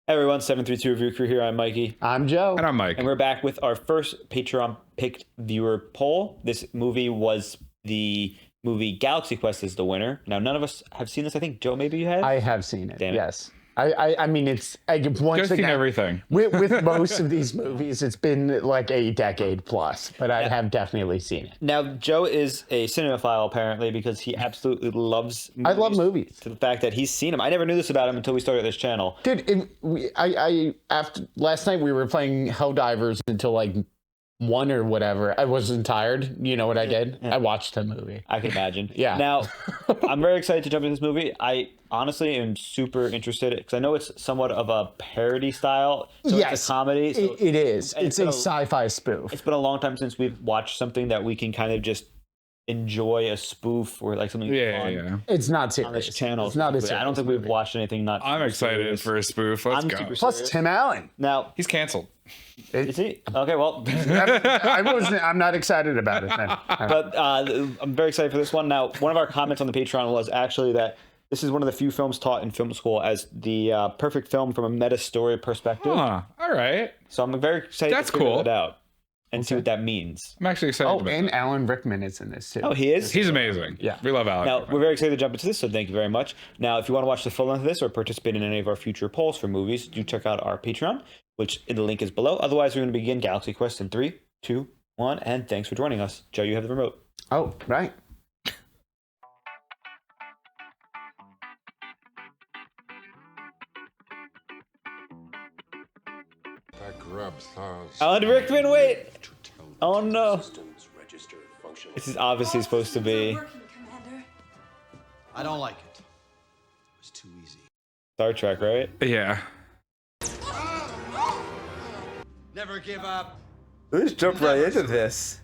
Hey everyone, 732 Review Crew here. I'm Mikey. I'm Joe. And I'm Mike. And we're back with our first Patreon-picked viewer poll. This movie was the movie Galaxy Quest is the winner. Now, none of us have seen this. I think, Joe, maybe you have? I have seen it, Damn it. yes. I mean, it's once Just seen again, everything. With most of these movies, it's been like a decade plus, but I have definitely seen it. Now, Joe is a cinemaphile, apparently, because he absolutely loves movies. I love movies. To the fact that he's seen them. I never knew this about him until we started this channel. Dude, after last night we were playing Helldivers until like 1 or whatever. I wasn't tired. You know what I did? Yeah. I watched the movie. I can imagine. Yeah. Now, I'm very excited to jump into this movie. I honestly am super interested because I know it's somewhat of a parody style. So Yes, it's a comedy. So it is. It's a so sci-fi spoof. it's been a long time since we've watched something that we can kind of just enjoy a spoof or like something fun Yeah. It's not on serious. this channel. It's not a I don't serious think we've movie. watched anything not. I'm super excited serious. for a spoof. Let's I'm go. super Plus serious. Tim Allen. Now, He's canceled. is he? Okay, well, I'm not excited about it then. but I'm very excited for this one. Now, one of our comments on the Patreon was actually that this is one of the few films taught in film school as the perfect film from a meta story perspective. Huh. All right. So I'm very excited That's to figure cool. that out and see what that means. I'm actually excited Oh, about and that. Alan Rickman is in this too. Oh, he is? He's amazing. Yeah. We love Alex. Now, we're very excited to jump into this, so thank you very much. Now, if you want to watch the full length of this or participate in any of our future polls for movies, do check out our Patreon, which the link is below. Otherwise, we're going to begin Galaxy Quest in 3, 2, 1, and thanks for joining us. Joe, you have the remote. Oh, right. Alan Rickman, wait! Oh no. This is obviously supposed to be I don't like it. It was too easy. Star Trek, right? Yeah. Never give up. Let's jump right into this.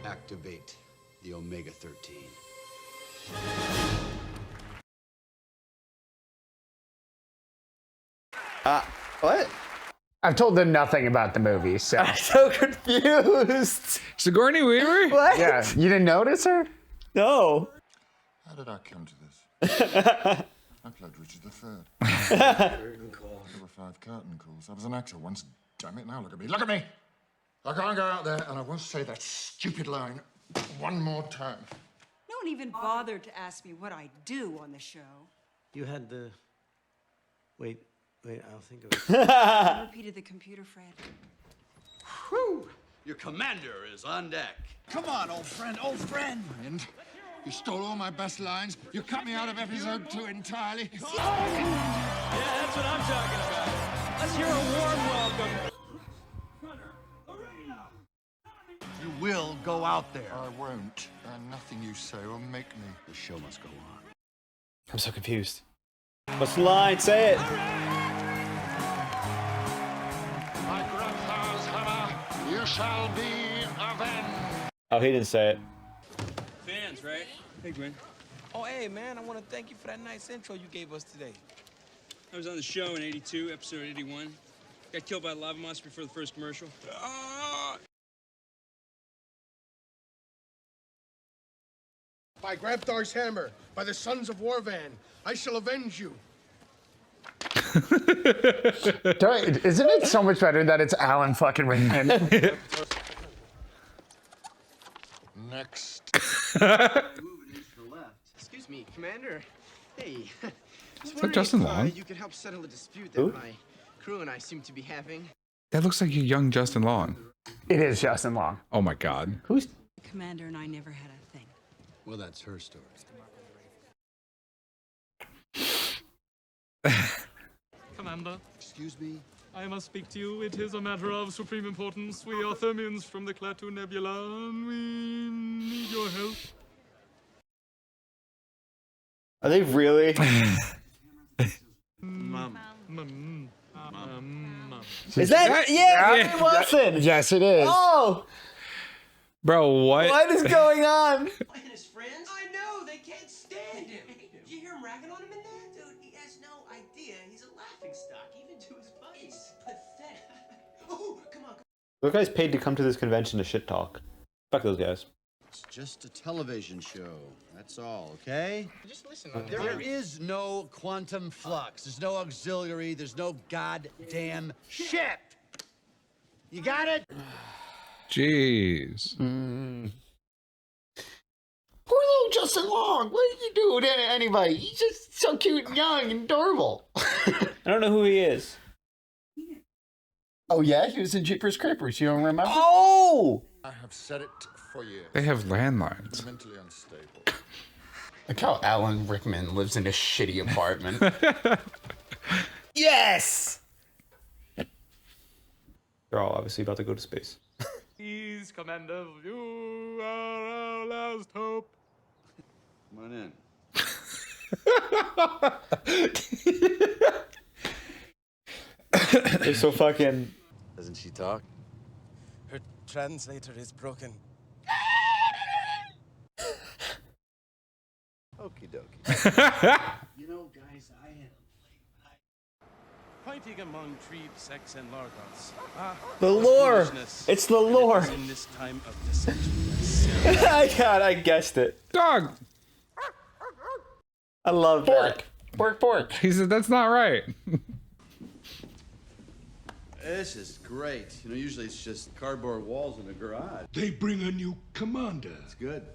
Activate the Omega 13. What? I've told them nothing about the movie, so I'm so confused. Sigourney Weaver? What? yeah. You didn't notice her? No. How did I come to this? I played Richard III. There were 5 curtain calls. I was an actor once. Damn it, now look at me. Look at me! I can't go out there and I won't say that stupid line one more time. No one even bothered to ask me what I do on the show. You had the... Wait, I'll think of it. I repeated the computer, Fred. Whew! Your commander is on deck. Come on, old friend, old friend! And you stole all my best lines. You cut me out of episode 2 entirely. Yeah, that's what I'm talking about. Let's hear a warm welcome. You will go out there. I won't. And nothing you say will make me. The show must go on. I'm so confused. What's the line? Say it. My grandfather's hammer, you shall be avenged. Oh, he didn't say it. Fans, right? Hey, Gwen. Oh, hey, man, I want to thank you for that nice intro you gave us today. I was on the show in 82, episode 81. Got killed by a lava monster before the first commercial. By Grabthar's hammer, by the sons of Warvan, I shall avenge you. Isn't it so much better that it's Alan fucking Rickman? Next. Excuse me, Commander. Hey. Is that Justin Long? You could help settle a dispute that my crew and I seem to be having. That looks like a young Justin Long. It is Justin Long. Oh my God. Who's... The commander and I never had a thing. Well, that's her story. Commander, Excuse me? I must speak to you. It is a matter of supreme importance. We are Thermians from the Klaatu Nebula, and we need your help. Are they really? Is that? Yeah, Yeah. Ray Wilson. Yes, it is. Oh, Bro, what? what is going on? And his friends? I know, they can't stand him. Did you hear him ragging on him in there? Dude, he has no idea. He's a laughingstock, even to his buddies. It's pathetic. Oh, come on. Those guys paid to come to this convention to shit talk. Fuck those guys. It's just a television show. That's all, okay? Just listen. There is no quantum flux. There's no auxiliary. There's no goddamn shit. You got it? Jeez. Poor little Justin Long. What did you do to anybody? He's just so cute and young and adorable. I don't know who he is. Oh, yeah? He was in Jeepers Creepers. You don't remember? Oh! I have said it for years. They have landlines. Mentally unstable. Look how Alan Rickman lives in a shitty apartment. Yes! They're all obviously about to go to space. Please, Commander, you are our last hope. Come on in. They're so fucking... Doesn't she talk? Her translator is broken. Okie dokie. You know, guys, I am Fighting among trees, sex, and largons. The lore! Foolishness. It's the lore! In this time of dissension. God, I guessed it. Dog. I love that. Pork. He said that's not right. This is great. You know, usually it's just cardboard walls in a garage. They bring a new commander. It's good.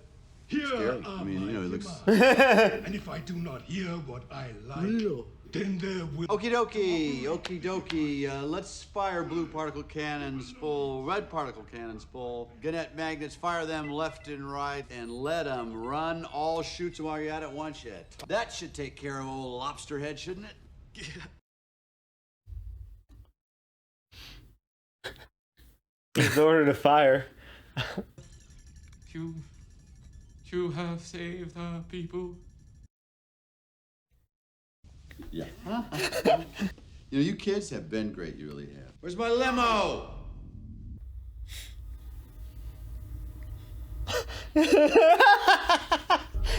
Here Scary. are I mean, my you know, it looks. demands. And if I do not hear what I like, then there will... Okie dokie, okie dokie. Let's fire blue particle cannons full, red particle cannons full. Gannett magnets, fire them left and right, and let them run. All shoots them while you're at it once yet. That should take care of old lobster head, shouldn't it? He's ordered to fire. You have saved the people. Yeah. You know, you kids have been great. You really have. Where's my limo?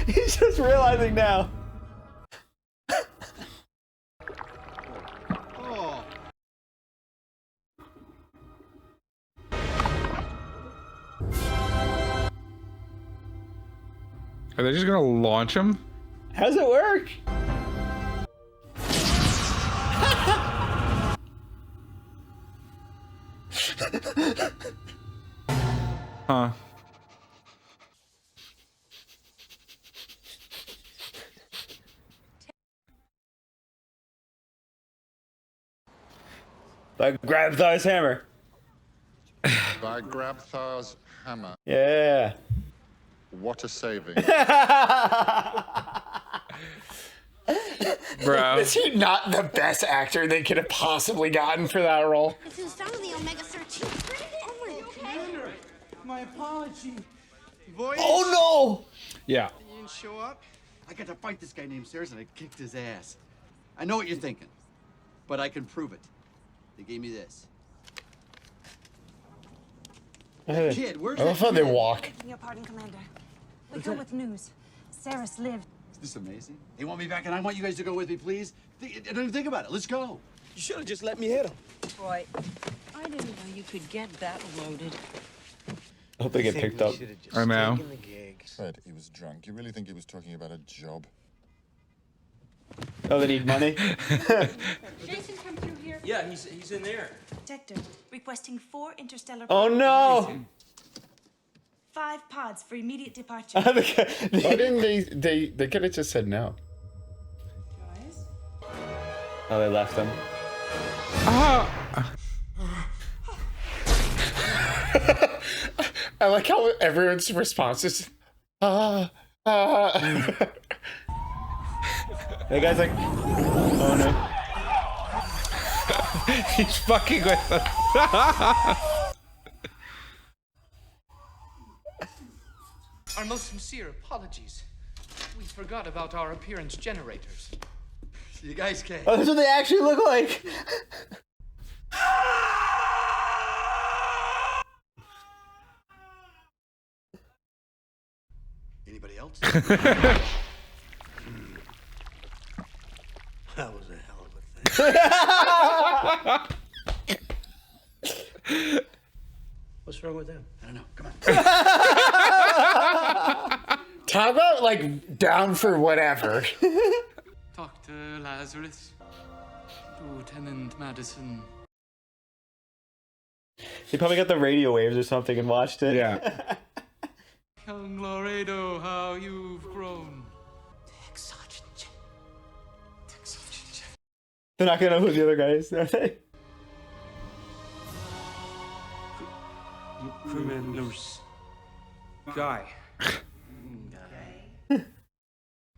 He's just realizing now. Oh. Are they just gonna launch him? How's it work? Huh. Like grab Thor's hammer. By Grabthar's hammer. Yeah. What a saving. Bro. Is he not the best actor they could have possibly gotten for that role? This is some of the omega-13. Oh, are you okay? My apology. Voice. Oh Yeah. You didn't show up? I got to fight this guy named Sears and I kicked his ass. I know what you're thinking, but I can prove it. They gave me this. no! Kid, where's I love that how they kid? walk. Begging your pardon, Commander. We come with news. Saris lived. Isn't this amazing? They want me back and I want you guys to go with me, please. Don't even think about it. Let's go. You should have just let me hit him. Boy, I didn't know you could get that loaded. I hope they get picked up. I know. Said he was drunk. You really think he was talking about a job? Oh, they need money? Jason, come through here. Yeah, he's in there. Detector, requesting 4 interstellar. Oh no! 5 pods for immediate departure. Why didn't they could have just said no. Guys? Oh, they left him. I like how everyone's response is, The guy's like, oh no. He's fucking with us. Our most sincere apologies. We forgot about our appearance generators. You guys can't. Oh, that's what they actually look like. Anybody else? That was a hell of a thing. What's wrong with them? I know. Come on. Talk about like down for whatever. Dr. Lazarus, Lieutenant Madison. He probably got the radio waves or something and watched it. Yeah. Young Laredo, how you've grown. They're not gonna know who the other guy is, are they? Crewman number Guy.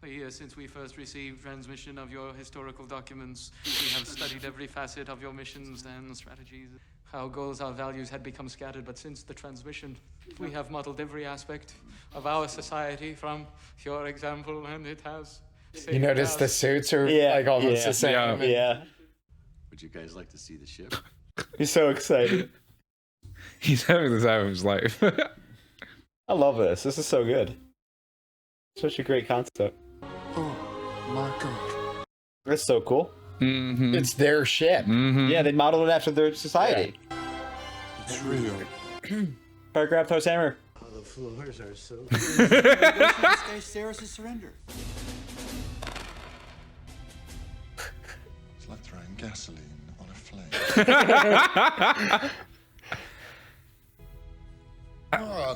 A year since we first received transmission of your historical documents, we have studied every facet of your missions and strategies. Our goals, our values had become scattered, but since the transmission, we have modeled every aspect of our society from your example, and it has. You notice the suits are like almost the same. Yeah. Would you guys like to see the ship? He's so excited. He's having the time of his life. I love this. This is so good. Such a great concept. Oh my God. That's so cool. Mm-hmm. It's their ship. Mm-hmm. Yeah, they modeled it after their society. It's real. Paragraph Toast Hammer. Oh, the floors are so good. This guy stares to surrender. It's like throwing gasoline on a flame. Oh,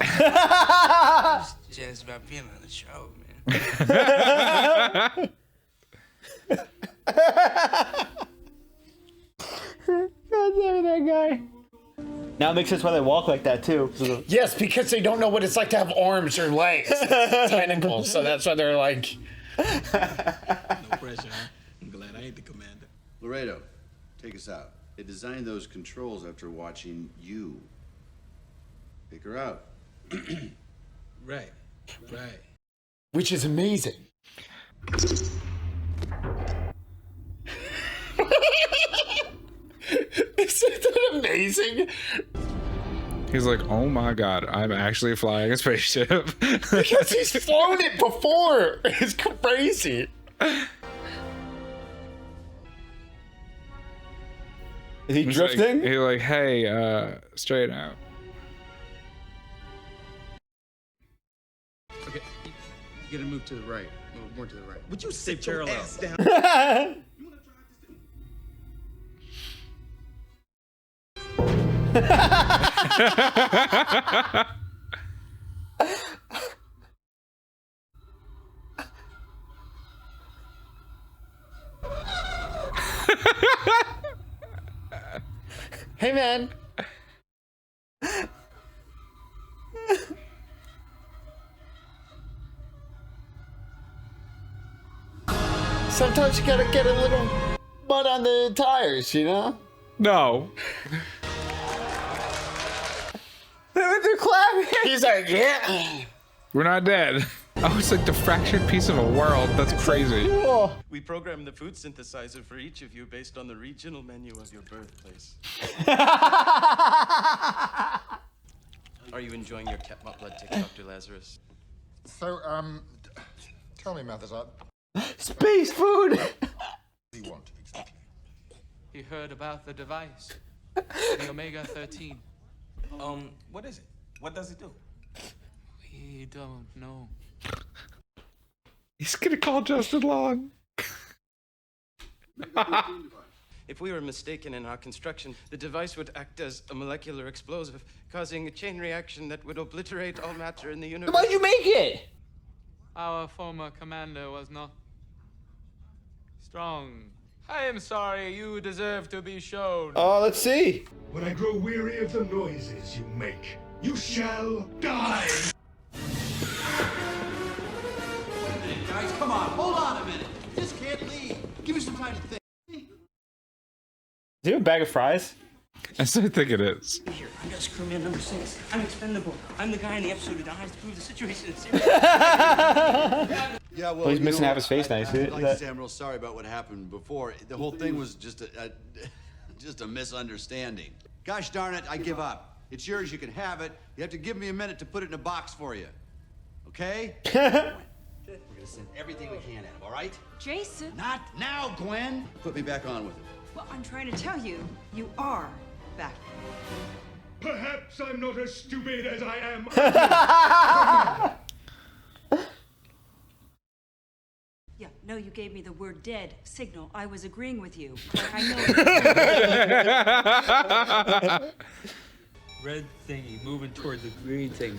Just about being on the show, man. God damn it, that guy. Now it makes sense why they walk like that too. Yes, because they don't know what it's like to have arms or legs, tentacles. So that's why they're like. No pressure, huh? I'm glad I ain't the commander. Laredo, take us out. They designed those controls after watching you. Pick her out. Right. Which is amazing. Isn't that amazing? He's like, oh my God, I'm actually flying a spaceship. Because he's flown it before. It's crazy. Is he He's drifting? He's like, hey, straight out. Okay, you gotta move to the right. More to the right. Would you sit your ass down? Hey, man. Sometimes you gotta get a little mud on the tires, you know? No. They're clapping. He's like, yeah. We're not dead. Oh, it's like the fractured piece of a world. That's crazy. Cool. We programmed the food synthesizer for each of you based on the regional menu of your birthplace. Are you enjoying your catmop blood tick, Dr. Lazarus? so, tell me, Mathesat, Space food. what do you want exactly? He heard about the device, the Omega-13. What is it? What does it do? We don't know. He's gonna call Justin Long. If we were mistaken in our construction, the device would act as a molecular explosive, causing a chain reaction that would obliterate all matter in the universe. Why'd you make it? Our former commander was not strong. I am sorry, you deserve to be shown. Oh, let's see. When I grow weary of the noises you make, you shall die! Guys, come on, hold on a minute. You just can't leave. Give me some time to think. Do you have a bag of fries? I still think it is. Here, I'm just crewman number 6. I'm expendable. I'm the guy in the episode who dies to prove the situation is serious. Yeah, well, He's you missing know, half his face now. You see I'd like to that? say I'm real sorry about what happened before. The whole thing was just a misunderstanding. Gosh darn it, I give up. It's yours, you can have it. You have to give me a minute to put it in a box for you. Okay? We're gonna send everything we can at him, all right? Jason. Not now, Gwen. Put me back on with it. Well, I'm trying to tell you, you are back. Perhaps I'm not as stupid as I am. Yeah, no, you gave me the word dead signal. I was agreeing with you. But I know. Red thingy moving toward the green thing.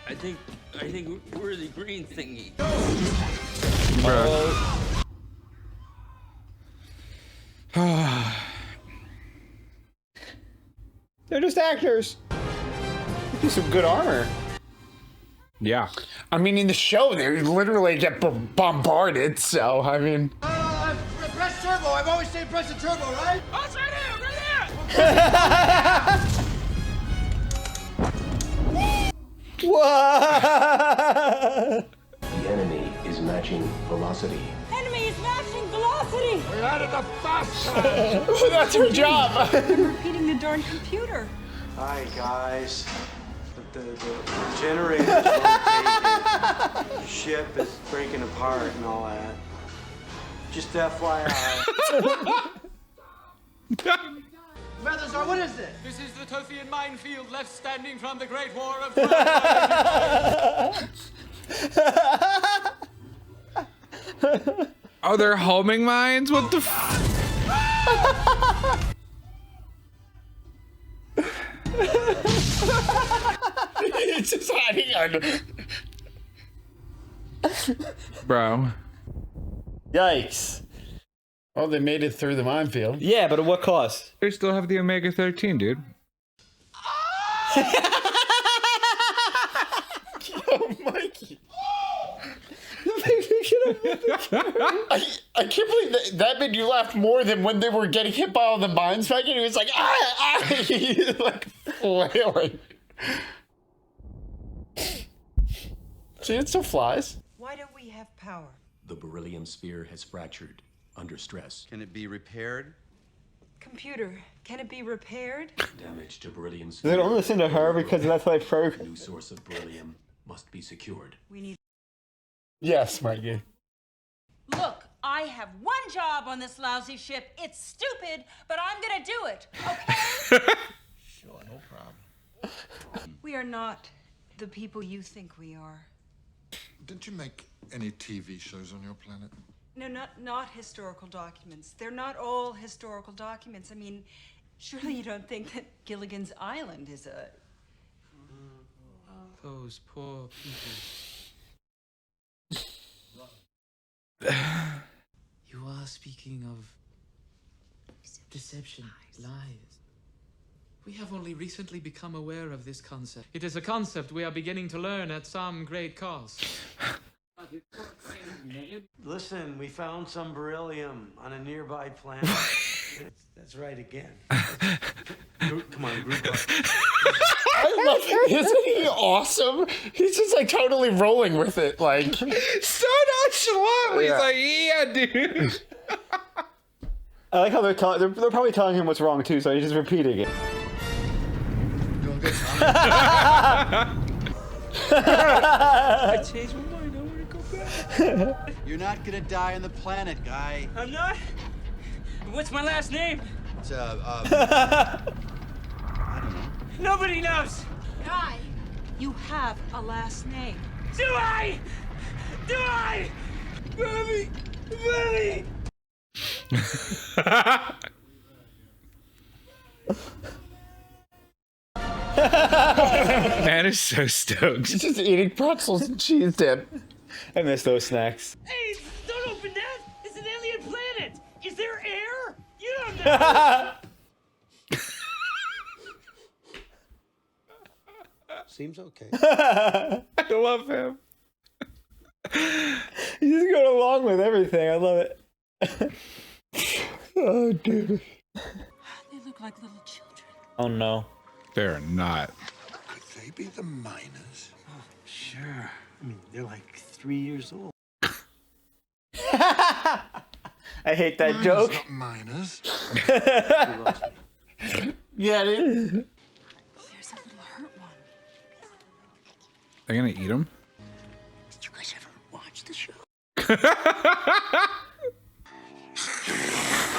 I think we're the green thingy. They're just actors. They do some good armor. Yeah. I mean, in the show, they literally get bombarded. So, I mean, Press turbo. I've always said press the turbo, right? Oh, it's right there, right there! What? The enemy is matching velocity. Enemy is matching velocity. We're out of the fast time. that's her job. I'm repeating the darn computer. Hi, guys. The generator's rotating. Ship is breaking apart and all that. Just FYI. Feathersar, what is this? This is the Tothian minefield left standing from the Great War of Oh, they're homing mines? What the It's just hiding under. Bro. Yikes. Oh, they made it through the minefield. Yeah, but at what cost? They still have the Omega-13, dude. Oh, Mikey. I can't believe that made you laugh more than when they were getting hit by all the mines. Mikey, he was like, he was like flailing. See, it still flies. Why don't we have power? The beryllium sphere has fractured under stress. Can it be repaired? Computer, can it be repaired? Damage to beryllium They sphere. don't listen to her because that's like pro. New source of beryllium must be secured. We need. Yes, Mikey. Look, I have one job on this lousy ship. It's stupid, but I'm gonna do it, okay? Sure, no problem. We are not the people you think we are. Didn't you make any TV shows on your planet? No, not historical documents. They're not all historical documents. I mean, surely you don't think that Gilligan's Island is a... Those poor people. You are speaking of deception, lies. We have only recently become aware of this concept. It is a concept we are beginning to learn at some great cost. Listen, we found some beryllium on a nearby planet. That's right again. Come on, group up. I love it. Isn't he awesome? He's just like totally rolling with it. Like, so nonchalant. He's like, yeah, dude. I like how they're probably telling him what's wrong too, so he's just repeating it. I changed my mind. I want to go back. You're not gonna die on the planet, guy. I'm not. What's my last name? It's Nobody knows. Guy, you have a last name. Do I? Do I? Mommy! Mommy! Man is so stoked. he's just eating pretzels and cheese dip. I miss those snacks. Hey, don't open that! It's an alien planet! Is there air? You don't know! seems okay. I love him. He's just going along with everything. I love it. Oh, dude. They look like little children. Oh, no. They're not. Could they be the miners? Oh, sure. I mean, they're like 3 years old. I hate that Miners, joke. not miners. Yeah, it is. There's a little hurt one. They're gonna eat him? Did you guys ever watch the show?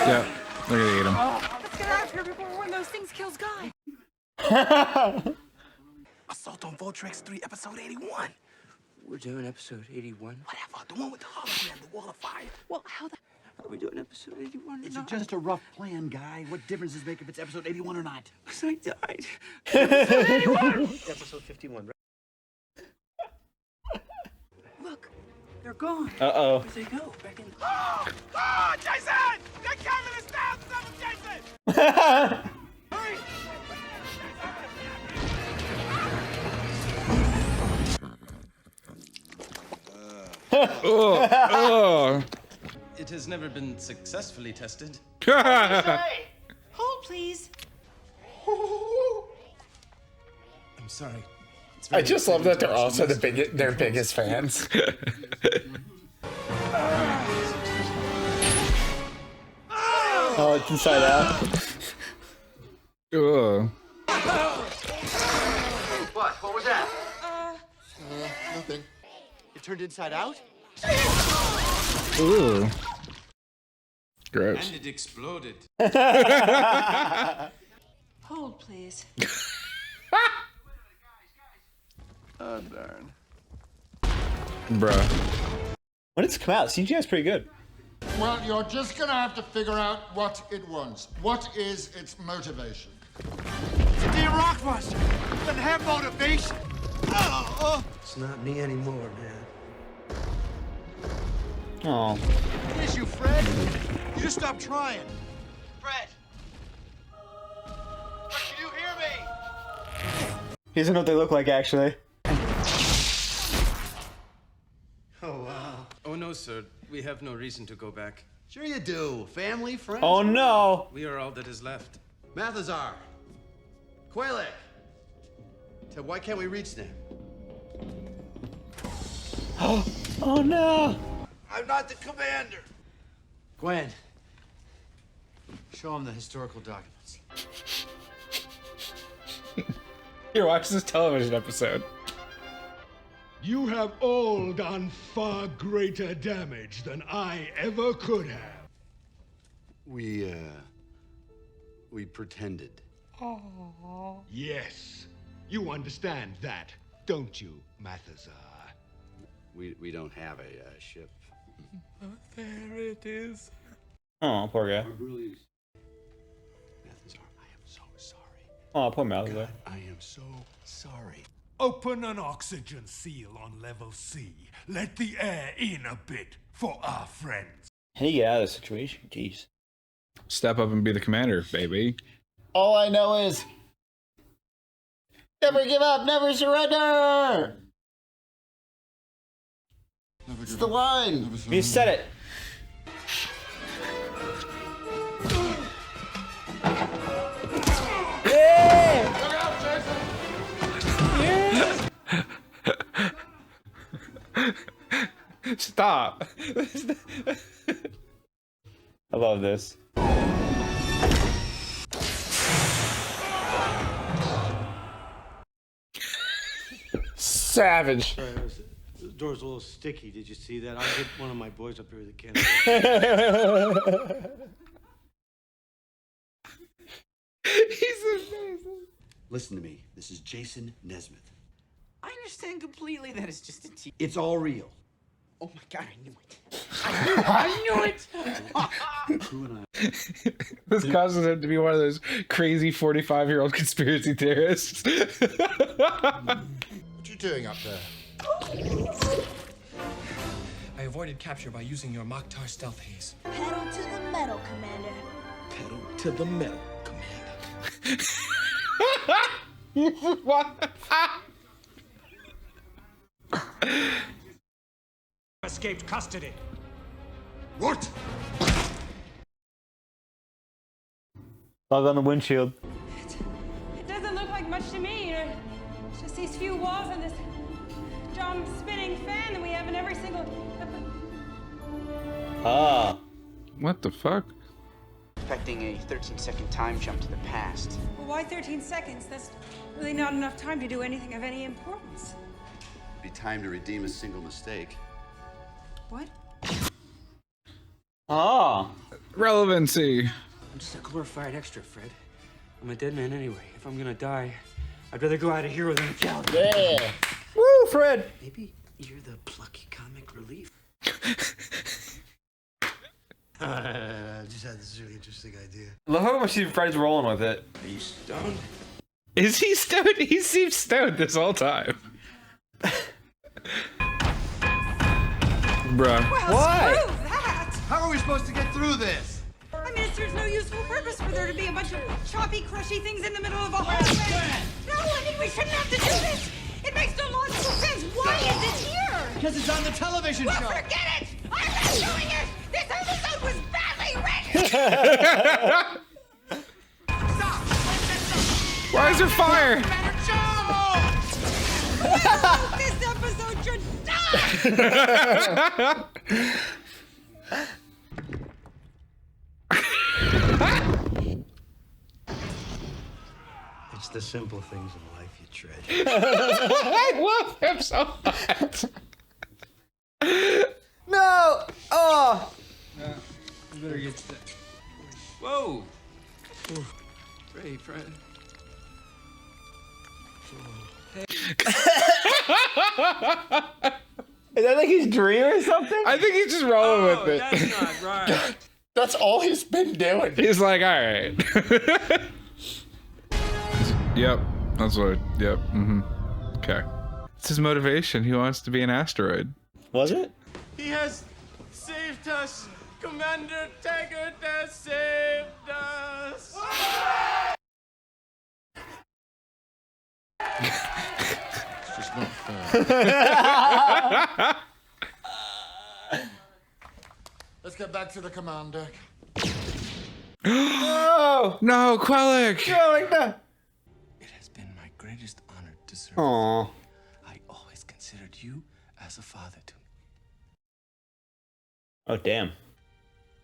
Yeah, they're gonna eat him. Let's get out up here before one of those things kills Guy. Assault on Voltrex 3, episode 81. We're doing episode 81. Whatever, the one with the hologram, the wall of fire. Well, how the... Are we doing episode 81 or It's not? just a rough plan, Guy. What difference does it make if it's episode 81 or not? Because I died. Episode 51. Look, they're gone. Uh-oh. Where'd they go? Back in... Oh, Jason! That camera is down! Stop him, Jason! Hurry! Oh. It has never been successfully tested. Hold, please. I'm sorry. I just love that they're also their biggest fans. Oh, it's inside out. Ugh. What was that? Nothing. It turned inside out? Ooh. Gross. And it exploded. Hold, please. Oh, darn. Bruh. When did it come out? CGI is pretty good. Well, you're just gonna have to figure out what it wants. What is its motivation? It's a damn rockbuster. It doesn't have motivation. It's not me anymore, man. Oh. What is you, Fred? You just stop trying. Fred! Fred, can you hear me? He doesn't know what they look like, actually. Oh, wow. Oh, no, sir. We have no reason to go back. Sure you do. Family, friends. Oh, no. We are all that is left. Mathazar. Quaylick. Ted, why can't we reach them? Oh, no. I'm not the commander. Gwen. Show him the historical documents. Here, watch this television episode. You have all done far greater damage than I ever could have. We pretended. Yes, you understand that, don't you, Mathazar? We don't have a ship. There it is. Oh, poor guy. Mathazar, I am so sorry. Oh, poor Malazar. I am so sorry. Open an oxygen seal on level C. Let the air in a bit for our friends. How do you get out of this situation? Jeez. Step up and be the commander, baby. All I know is never give up, never surrender. It's the line. You said it. Stop. I love this. Savage. Sorry, the door's a little sticky. Did you see that? I'll get one of my boys up here that can. He's amazing. Listen to me. This is Jason Nesmith. I understand completely that it's just a team. It's all real. Oh my god, I knew it. I knew it! Who and I. This causes him to be one of those crazy 45-year-old conspiracy theorists. What you doing up there? I avoided capture by using your Mokhtar stealth haze. Pedal to the metal, Commander. Pedal to the metal, Commander. What? Escaped custody. What? Log on the windshield. It doesn't look like much to me. It's just these few walls and this dumb spinning fan that we have in every single. Ah. What the fuck? Expecting a 13-second time jump to the past. Well, why 13 seconds? That's really not enough time to do anything of any importance. Be time to redeem a single mistake. What? Ah. Relevancy. I'm just a glorified extra, Fred. I'm a dead man anyway. If I'm gonna die, I'd rather go out a hero than a coward. Yeah. Woo, Fred. Maybe you're the plucky comic relief. I just had this really interesting idea. I love how much Fred's rolling with it. Are you stoned? Is he stoned? He seems stoned this whole time. Bruh. Well, Why? screw that! How are we supposed to get through this? I mean, there's no useful purpose for there to be a bunch of choppy, crushy things in the middle of a hallway. No, I mean, we shouldn't have to do this. It makes no logical sense. Why is it here? Because it's on the television Well, show. forget it! I'm not doing it! This episode was badly written! Stop! Why is there fire? This episode should die! It's the simple things in life you treasure. I love him so much. No! Oh! Better get that. Whoa! Great, Fred. Is that like his dream or something? I think he's just rolling with it. That's not right. That's all he's been doing. He's like, all right. Yep, that's what. Yep. Mm-hmm. Okay. It's his motivation. He wants to be an asteroid. Was it? He has saved us. Commander Taggart has saved us. It's just not fair. Let's get back to the command deck. No! No, Quellic! No, like that. It has been my greatest honor to serve. Aww. I always considered you as a father to me. Oh, damn.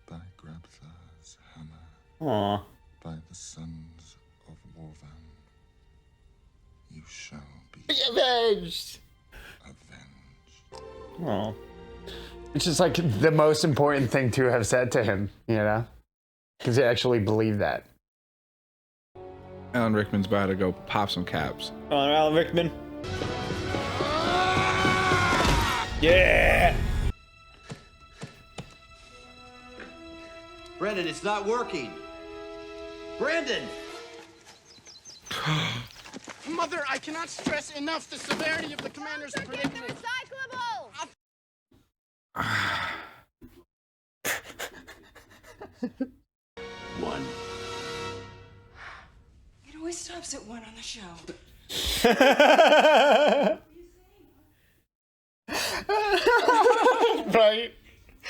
By Grabthar's hammer, Aw. by the sons of Warvan, you shall be Avenged. avenged. Aw. It's just like the most important thing to have said to him, you know? Because he actually believed that. Alan Rickman's about to go pop some caps. Come on, Alan Rickman. Yeah! Brendan, it's not working. Brandon! Mother, I cannot stress enough the severity of the commander's predicament. One. It always stops at 1 on the show. Right?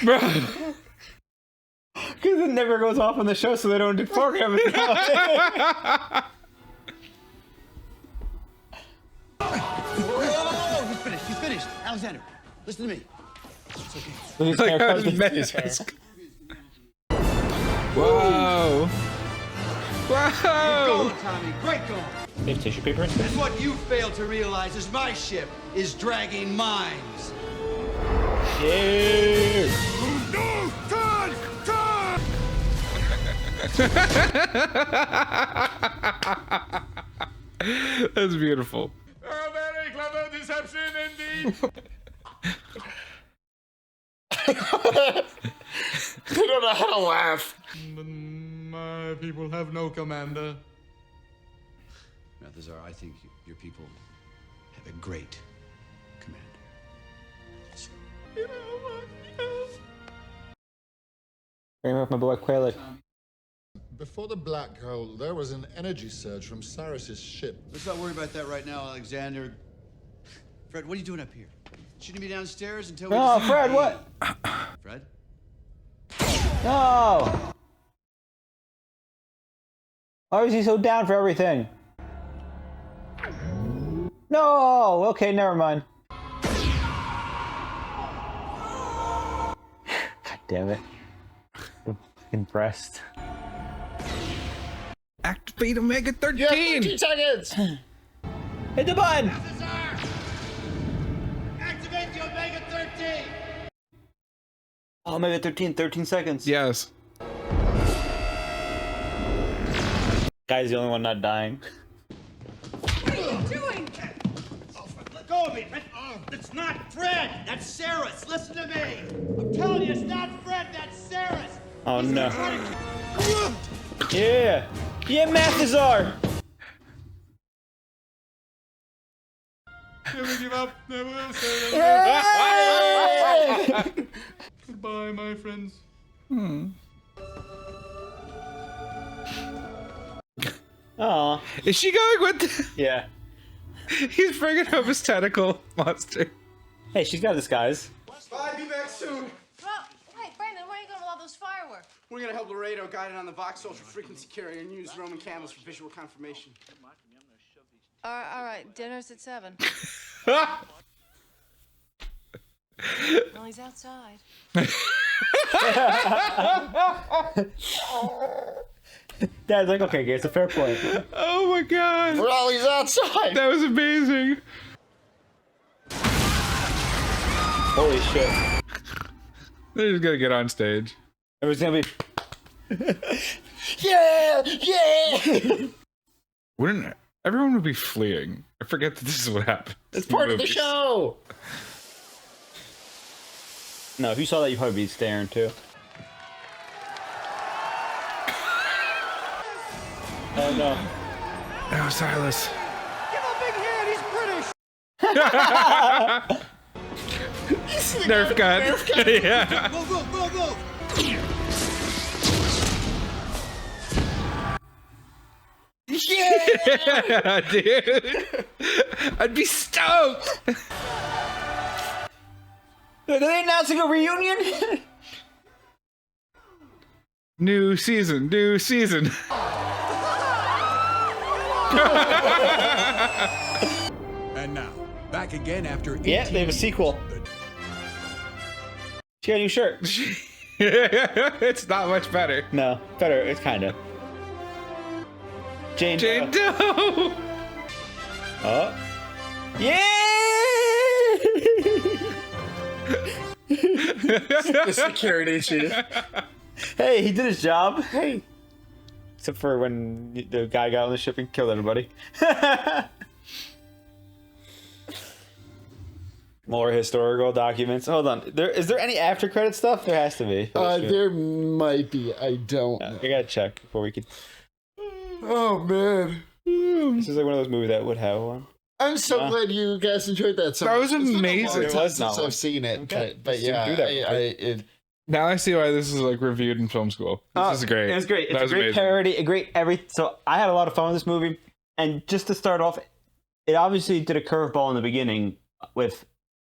Bro. Because it never goes off on the show, so they don't program it. Oh, he's finished. He's finished. Alexander, listen to me. It's okay. Like how his mask. Whoa! Whoa! Go, Tommy. Great goal. They have tissue paper in That's what you failed to realize is my ship is dragging mines. Yeah! No! Turn! Turn! That's beautiful. A very clever deception indeed. They don't know how to laugh. My people have no commander. Mathazar, I think your people have a great commander. Bring up my boy Quaylet. Before the black hole, there was an energy surge from Cyrus's ship. Let's not worry about that right now, Alexander. Fred, what are you doing up here? Shouldn't you be downstairs until we... No, Fred, what? Fred? No! Why is he so down for everything? No! Okay, never mind. God damn it. The fucking breast. Activate Omega 13! You have 13 seconds! Hit the button! Activate the Omega 13! Oh, Omega 13, 13 seconds. Yes. Guy's the only one not dying. What are you doing? Let go of me. It's not Fred. That's Sarah's. Listen to me. I'm telling you, it's not Fred. That's Sarah's. Oh no. Yeah. Yeah, Mathazar. Never give up. Never say Hey! Goodbye, my friends. Aw. Is she going with? Yeah. He's bringing home his tentacle monster. Hey, she's got disguise. Bye, be back soon. Well, hey, Brandon, where are you going with all those fireworks? We're gonna help Laredo guide it on the Vox social frequency carrier and use Roman candles for visual confirmation. All right, dinner's at 7. Well, he's outside. Dad's like, okay, it's a fair point. Oh my god. Raleigh's outside. That was amazing. Holy shit. They're just gonna get on stage. It was gonna be. Yeah, yeah. Wouldn't everyone would be fleeing? I forget that this is what happened. It's part of the show. No, if you saw that, you'd probably be staring too. Oh no. No, Silas. Give him a big hand. He's British. Nerf gun. Yeah. Go, go, go, go. Yeah, dude. I'd be stoked. Are they announcing a reunion? New season, new season. And now, back again after 18 Yeah, they have a sequel. She got a new shirt. It's not much better. No, better. It's kind of. Jane Doe. Oh. Yeah! The security chief. Hey, he did his job. Hey. Except for when the guy got on the ship and killed everybody. More historical documents. Hold on. Is there any after credit stuff? There has to be. There might be. I don't. I gotta check before we can. Oh man. This is like one of those movies that would have one. I'm so glad you guys enjoyed that. So That was amazing. It was since I've seen it, Okay. but yeah, Now I see why this is like reviewed in film school. This is great. It was great. It's That a was great amazing. parody, a great everything. So I had a lot of fun with this movie. And just to start off, it obviously did a curveball in the beginning with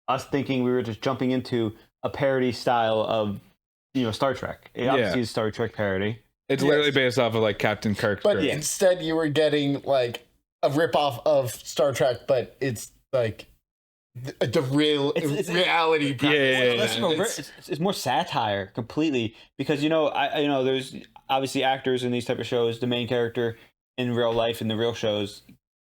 us thinking we were just jumping into a parody style of, Star Trek. It obviously is a Star Trek parody. It's literally based off of like Captain Kirk. but instead you were getting like a ripoff of Star Trek, but it's like the real reality. It's more satire completely because there's obviously actors in these type of shows. The main character in real life in the real shows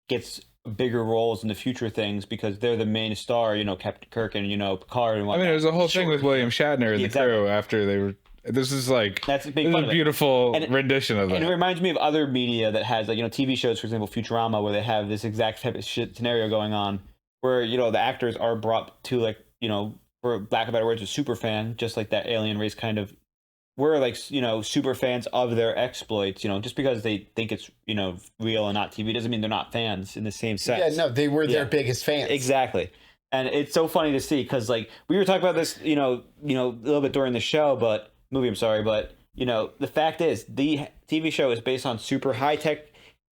gets bigger roles in the future things because they're the main star. Captain Kirk and Picard and whatnot. I mean, there's a whole thing with William Shatner and the crew after they were. This is like that's a big this fun is of a it. beautiful rendition of that. And it reminds me of other media that has TV shows, for example, Futurama, where they have this exact type of scenario going on, where the actors are brought to for lack of better words, a super fan, just like that alien race kind of. We're like super fans of their exploits. Just because they think it's real and not TV doesn't mean they're not fans in the same sense. Yeah, no, they were their biggest fans. Exactly. And it's so funny to see because we were talking about this a little bit during the show, but the fact is the TV show is based on super high tech,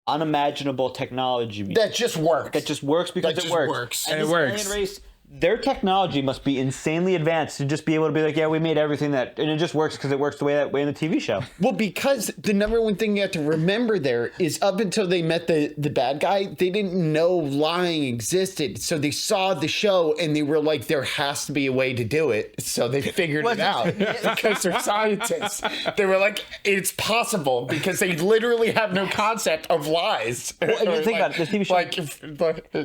unimaginable technology that just works. That just works because it works. And it works. Alien race, their technology must be insanely advanced to just be able to be like, yeah, we made everything and it just works because it works the way in the TV show. Well, because the number one thing you have to remember there is up until they met the bad guy, they didn't know lying existed. So they saw the show and they were like, there has to be a way to do it. So they figured it out because they're scientists. They were like, it's possible because they literally have no concept of lies. Well, think about it, the TV show.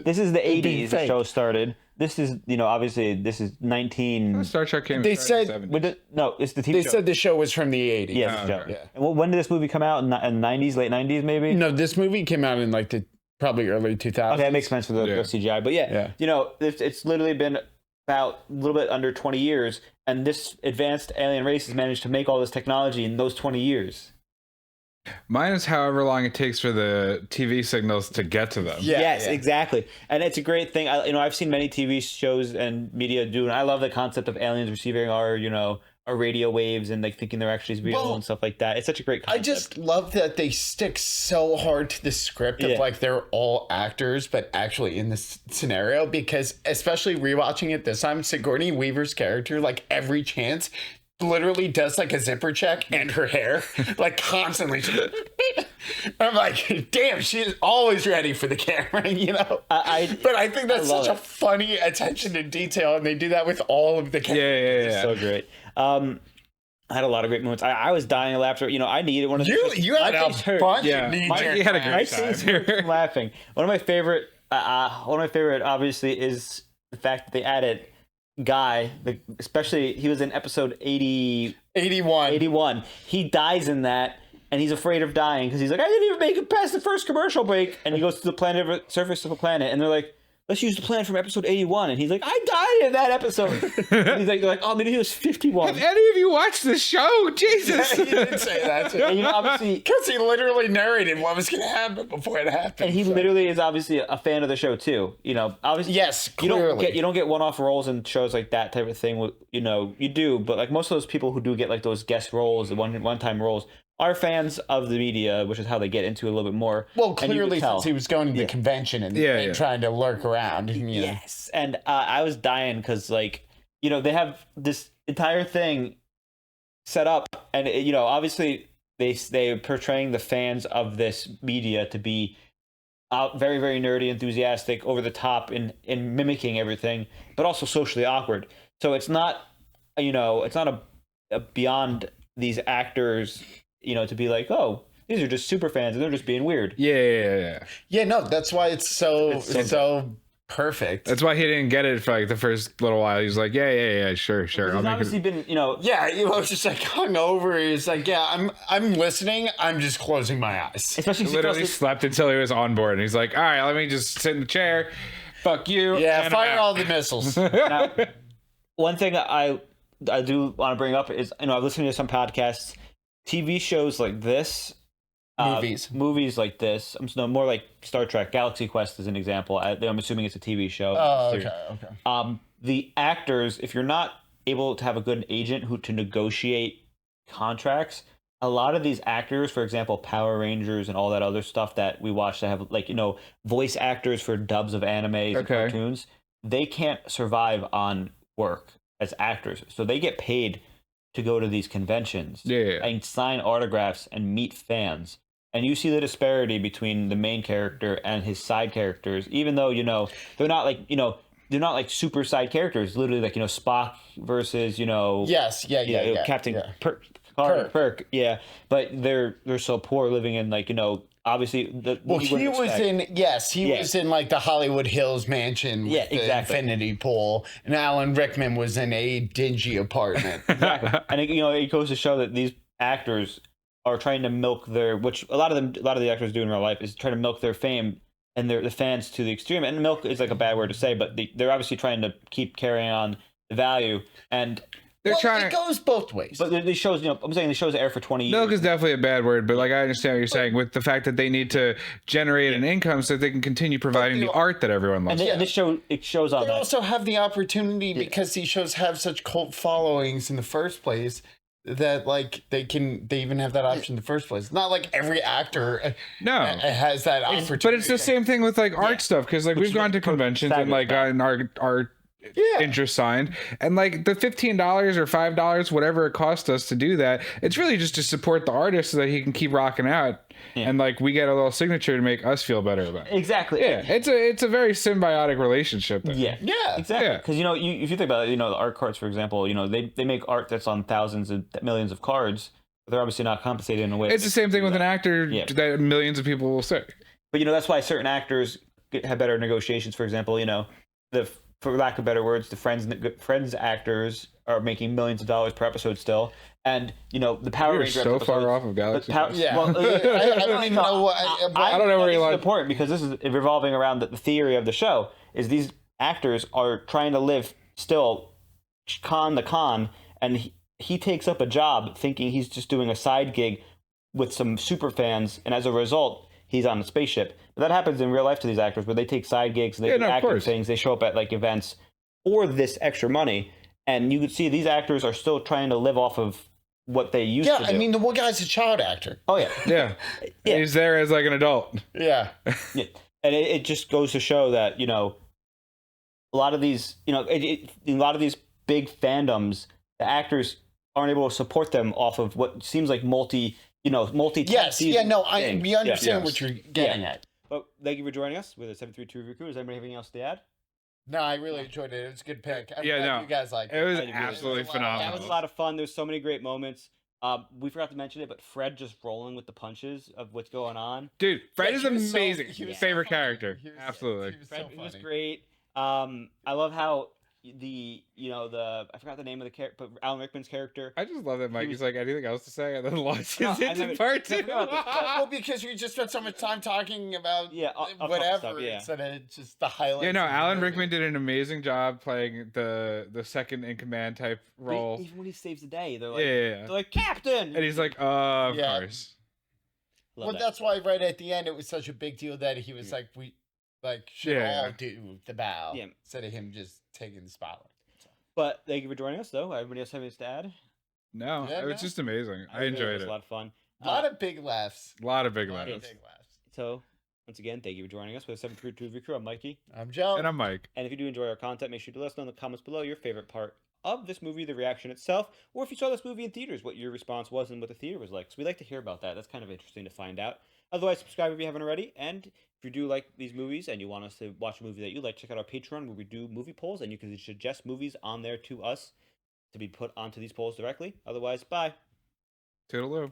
This is the 80s the show started. this is, obviously this is 19. Star Trek came. They said No, it's the TV they show. said the show was from the 80s. Yeah, the show. okay. Yeah. And when did this movie come out? In the 90s, late 90s, maybe? No, this movie came out in like the probably early 2000s. Okay, that makes sense for the CGI. But yeah, it's literally been about a little bit under 20 years, and this advanced alien race has managed to make all this technology in those 20 years. Minus however long it takes for the TV signals to get to them. Yes, exactly. And it's a great thing. I've seen many TV shows and media do, and I love the concept of aliens receiving our radio waves and like thinking they're actually real and stuff like that. It's such a great concept. I just love that they stick so hard to the script of like they're all actors, but actually in this scenario, because especially rewatching it this time, Sigourney Weaver's character, like every chance, literally does like a zipper check and her hair, like constantly. I'm like, damn, she's always ready for the camera, But I think that's such a funny attention to detail, and they do that with all of the characters. It's so great. I had a lot of great moments. I was dying of laughter. I needed one of the you had a bunch of You had a great time. laughing. One of my favorite obviously is the fact that they added Guy, especially he was in episode 81. He dies in that, and he's afraid of dying because he's like, I didn't even make it past the first commercial break, and he goes to the surface of the planet, and they're like, let's use the plan from episode 81. And he's like, I died in that episode. And he's like, they're like, oh, maybe he was 51. Have any of you watched the show? Jesus. Yeah, he did say that too. And obviously, because he literally narrated what was going to happen before it happened. And he literally is obviously a fan of the show too. Obviously, yes, clearly. You don't get one-off roles in shows like that type of thing. You do, but like most of those people who do get like those guest roles, the one-time roles, are fans of the media, which is how they get into it a little bit more. Well, clearly, since he was going to the convention and trying to lurk around. Yes, and I was dying because, they have this entire thing set up, and obviously they're portraying the fans of this media to be very, very nerdy, enthusiastic, over the top in mimicking everything, but also socially awkward. So it's not, it's not a beyond these actors. To be like, oh, these are just super fans and they're just being weird. Yeah, no, that's why it's so perfect. That's why he didn't get it for like the first little while. He's like, yeah, sure. He's obviously been, Yeah, he was just like hungover. He's like, yeah, I'm listening. I'm just closing my eyes. Especially he literally slept until he was on board. And he's like, all right, let me just sit in the chair. Fuck you. Yeah, fire all the missiles. Now, one thing I do want to bring up is, I've listened to some podcasts. TV shows like this, movies like this, more like Star Trek, Galaxy Quest is an example. I'm assuming it's a TV show. Oh, okay. The actors, if you're not able to have a good agent to negotiate contracts, a lot of these actors, for example, Power Rangers and all that other stuff that we watch that have voice actors for dubs of animes and cartoons, they can't survive on work as actors. So they get paid to go to these conventions and sign autographs and meet fans. And you see the disparity between the main character and his side characters, even though, they're not like super side characters, literally like, Spock versus, Captain Kirk. Yeah. But they're so poor living in obviously he was in like the Hollywood Hills mansion with the infinity pool, and Alan Rickman was in a dingy apartment. Exactly. And it goes to show that these actors are trying to milk which a lot of the actors do in real life is trying to milk their fame and the fans to the extreme. And milk is like a bad word to say, but they're obviously trying to keep carrying on the value, and it goes both ways. But these shows, I'm saying these shows air for 20 years. Milk is definitely a bad word, but I understand what you're saying with the fact that they need to generate an income so that they can continue providing the art that everyone loves. And this show, it shows on that. They also have the opportunity because these shows have such cult followings in the first place that they even have that option in the first place. Not like every actor has that opportunity. But it's the same thing with art stuff, because we've gone to conventions and gotten our interest signed, and the $15 or $5, whatever it cost us to do that, it's really just to support the artist so that he can keep rocking out, and we get a little signature to make us feel better about it. Exactly. It's a very symbiotic relationship there. Exactly. Because if you think about it, the art cards, for example, they make art that's on thousands and millions of cards, but they're obviously not compensated in a way. It's the same thing with an actor that millions of people will say. But that's why certain actors have better negotiations. For example, for lack of better words, the Friends actors are making millions of dollars per episode still. And the Power We're Rangers so episodes, far off of Galaxy Quest. Yeah. Well, I don't even know what. I don't know where this you is like. important because this is revolving around the theory of the show. Is these actors are trying to live still con the con, and he takes up a job thinking he's just doing a side gig with some super fans, and as a result, he's on a spaceship. But that happens in real life to these actors, where they take side gigs, they do acting things, they show up at like events for this extra money, and you can see these actors are still trying to live off of what they used to do. I mean, the one guy's a child actor. Oh yeah, yeah. He's there as like an adult. Yeah, yeah. And it just goes to show that a lot of these a lot of these big fandoms, the actors aren't able to support them off of what seems like multi. Yes, yeah, no, we understand what you're getting at. But thank you for joining us with a 732 review crew. Does anybody have anything else to add? No, I really enjoyed it. It was a good pick. I'm Yeah, glad no, you guys liked it. It was absolutely phenomenal. That was a lot of fun. There's so many great moments. We forgot to mention it, but Fred just rolling with the punches of what's going on. Dude, Fred is he was amazing. he was Favorite so character. funny. Absolutely. He was Fred so was funny. great. I love how the I forgot the name of the character, but Alan Rickman's character. I just love that Mikey's like anything else to say and then launches into part two. Well, because we just spent so much time talking about whatever stuff, yeah. instead of just the highlights. Yeah, no, of the Alan movie. Rickman did an amazing job playing the second in command type role. Even when he saves the day, they're like, They're like Captain, and he's like, of Yeah. course. Love Well, that. that's why right at the end it was such a big deal that he was like, we should Yeah. all do the bow Yeah. instead of him just taking the spotlight. But thank you for joining us, though. Everybody else have anything to add? No, Yeah, it was no. just amazing. I It enjoyed was it. a lot of fun. A lot of big laughs. A lot of big A lot laughs. of big laughs. So, once again, thank you for joining us with 732 Review Crew. I'm Mikey. I'm Joe. And I'm Mike. And if you do enjoy our content, make sure to let us know in the comments below your favorite part of this movie, the reaction itself, or if you saw this movie in theaters, what your response was and what the theater was like. So we'd like to hear about that. That's kind of interesting to find out. Otherwise, subscribe if you haven't already. And if you do like these movies and you want us to watch a movie that you like, check out our Patreon where we do movie polls and you can suggest movies on there to us to be put onto these polls directly. Otherwise, bye. Toodaloo.